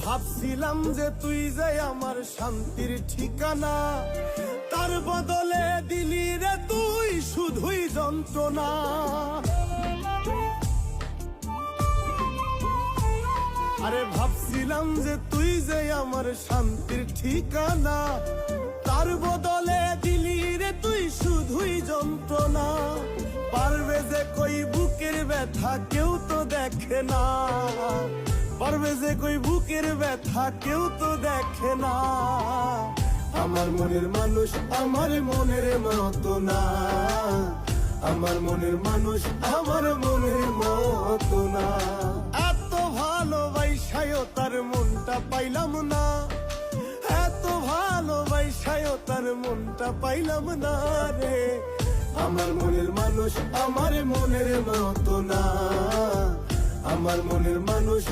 ভাবছিলাম যে তুই যে আমার শান্তির ঠিকানা, তার বদলে দিলি রে তুই শুধুই যন্ত্রণা। আরে ভাবছিলাম যে তুই যে আমার শান্তির ঠিকানা, তার বদলে দিলি রে তুই শুধুই যন্ত্রণা। পারবে যে কই বুকের ব্যথা কেউ তো দেখে না, পারবে যে কই বুকের ব্যথা কেউ তো দেখে না। আমার মনের মানুষ আমার মনের মতো না, আমার মনের মানুষ আমার মনের মতো না। এত ভালোবাসায়ও তার মনটা পাইলাম না, এত ভালোবাসায়ও তার মনটা পাইলাম না রে। আমার মনের মানুষ আমার মনের মতো না, আমার মনের মানুষ